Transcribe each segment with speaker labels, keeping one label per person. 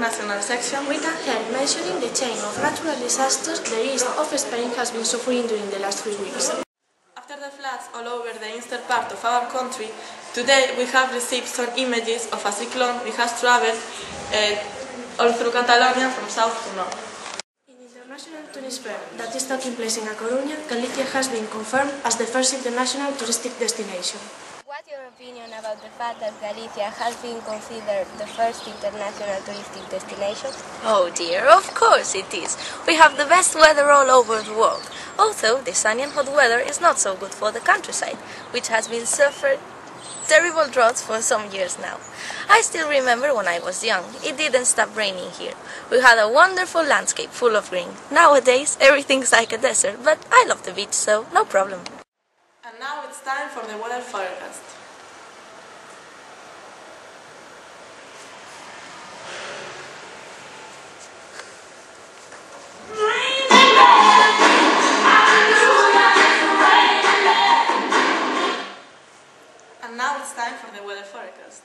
Speaker 1: international section,
Speaker 2: we can help mentioning the chain of natural disasters the east of Spain has been suffering during the last 3 weeks.
Speaker 1: After the floods all over the eastern part of our country, today we have received some images of a cyclone which has traveled all through Catalonia from south to north.
Speaker 2: In International Tourist Fair that is taking place in A Coruña, Galicia has been confirmed as the first international touristic destination.
Speaker 3: What's your opinion about the fact that Galicia has been considered the first international touristic destination?
Speaker 4: Oh dear, of course it is. We have the best weather all over the world. Although the sunny and hot weather is not so good for the countryside, which has been suffering terrible droughts for some years now. I still remember when I was young, it didn't stop raining here. We had a wonderful landscape full of green. Nowadays everything's like a desert, but I love the beach, so no problem.
Speaker 1: And now it's time for the weather forecast. And now it's time for the weather forecast.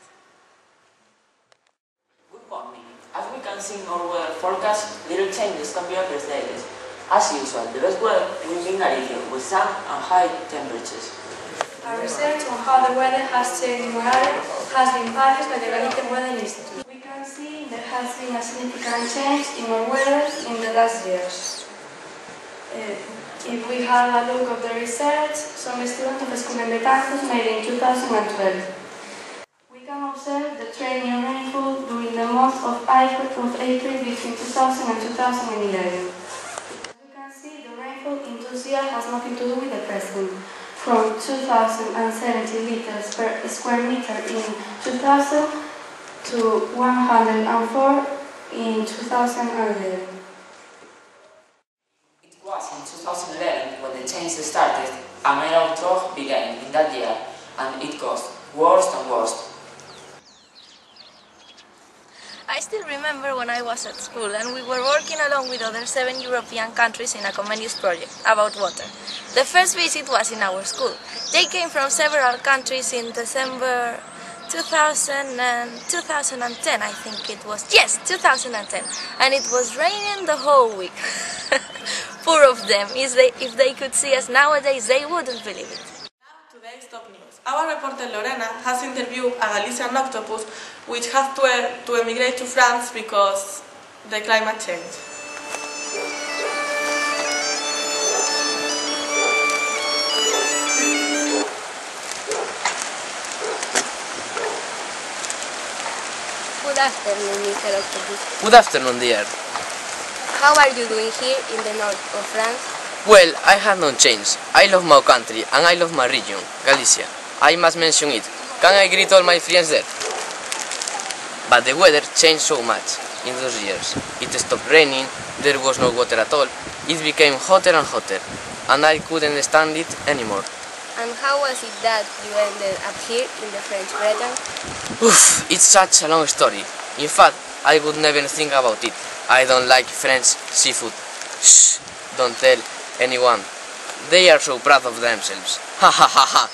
Speaker 5: Good morning. As we can see in our weather forecast, little changes can be observed daily. As usual, the best weather will be in Galicia, with sun and high temperatures.
Speaker 6: Our research on how the weather has changed in our area has been published by the Galician Weather Institute. We can see there has been a significant change in our weather in the last years. If we have a look at the research, some students of Escuela de Tantos made in 2012. We can observe the trend in rainfall during the month of April between 2000 and 2011. The rainfall in those years has nothing to do with the present. From 2,070 liters per square meter in 2000 to 104 in 2011.
Speaker 5: It was in 2011 when the change started, and an drought began in that year, and it got worse and worse.
Speaker 4: I still remember when I was at school and we were working along with other 7 European countries in a comenius project about water. The first visit was in our school. They came from several countries in December 2010, I think it was. Yes, 2010. And it was raining the whole week. Poor of them. If they could see us nowadays, they wouldn't believe it.
Speaker 1: Now today's top news. Our reporter Lorena has interviewed a Galician octopus which has to emigrate to France because the climate change.
Speaker 3: Good afternoon, Mr. Octopus.
Speaker 7: Good afternoon, dear.
Speaker 3: How are you doing here in the north of France?
Speaker 7: Well, I have no change. I love my country and I love my region, Galicia. I must mention it. Can I greet all my friends there? But the weather changed so much in those years. It stopped raining, there was no water at all. It became hotter and hotter, and I couldn't stand it anymore.
Speaker 3: And how was it that you ended up here in the French Breton?
Speaker 7: Oof, it's such a long story. In fact, I would never think about it. I don't like French seafood. Shh, don't tell anyone. They are so proud of themselves. Ha ha ha ha.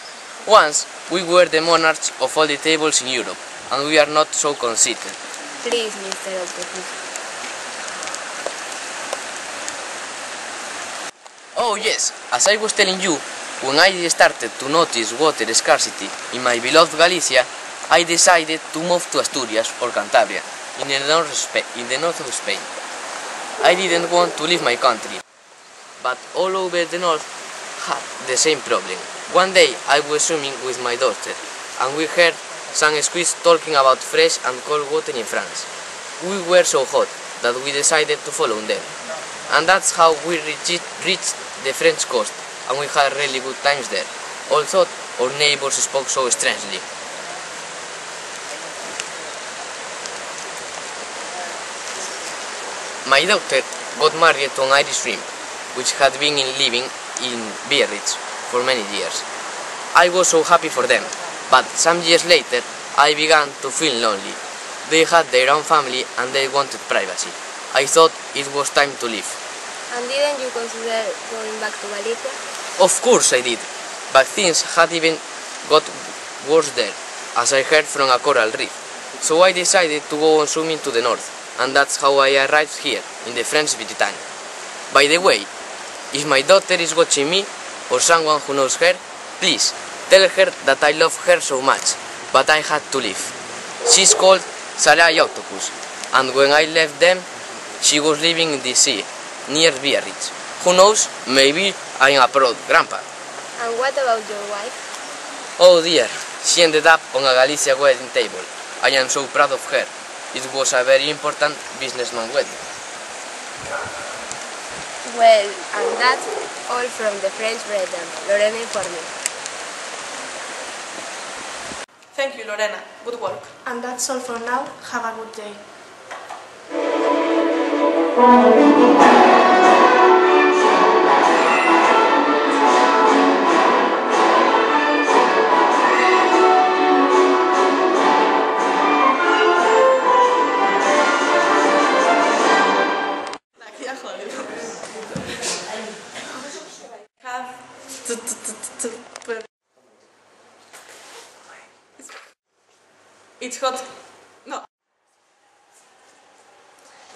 Speaker 7: Once, we were the monarchs of all the tables in Europe, and we are not so conceited.
Speaker 3: Please, Mr. Octopus.
Speaker 7: Oh yes, as I was telling you, when I started to notice water scarcity in my beloved Galicia, I decided to move to Asturias or Cantabria, in the north of Spain. I didn't want to leave my country, but all over the north had the same problem. One day I was swimming with my daughter, and we heard some squids talking about fresh and cold water in France. We were so hot that we decided to follow them, and that's how we reached the French coast, and we had really good times there, although our neighbors spoke so strangely. My daughter got married to an Irish shrimp, which had been living in Biarritz for many years. I was so happy for them, but some years later I began to feel lonely. They had their own family and they wanted privacy. I thought it was time to leave.
Speaker 3: And didn't you consider going back to Galicia?
Speaker 7: Of course I did, but things had even got worse there, as I heard from a coral reef. So I decided to go on swimming to the north, and that's how I arrived here, in the French Bretagne. By the way, if my daughter is watching me, or someone who knows her, please tell her that I love her so much, but I had to leave. She's called Sarai Octopus, and when I left them, she was living in the sea, near Biarritz. Who knows, maybe I'm a proud grandpa.
Speaker 3: And what about your wife?
Speaker 7: Oh dear, she ended up on a Galicia wedding table. I am so proud of her. It was a very important businessman wedding.
Speaker 3: Well, and that's all from the French Bretagne. Lorena informed me.
Speaker 1: Thank you, Lorena. Good work.
Speaker 2: And that's all for now. Have a good day.
Speaker 1: It's hot. No.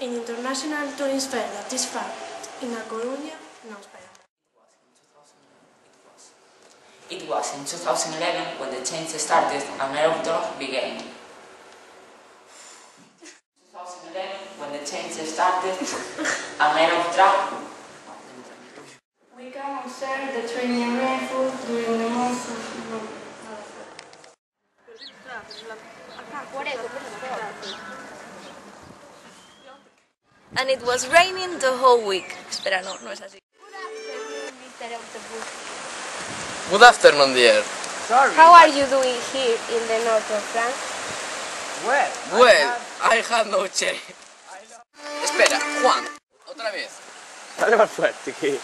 Speaker 2: In International Tourist Fair that is far in A Coruña, no, espera.
Speaker 5: It was in 2011 when the change started and Aerodrome began. 2011 when the change started and Aerodrome.
Speaker 6: We can observe the training rainfall during the months of
Speaker 4: And it was raining the whole week. Espera, no es así.
Speaker 3: Mr. Octopus.
Speaker 7: Good afternoon, dear.
Speaker 3: How are you doing here in the north of France?
Speaker 7: Well, I had no change. Espera, Juan, otra vez.
Speaker 8: Dale más fuerte, que...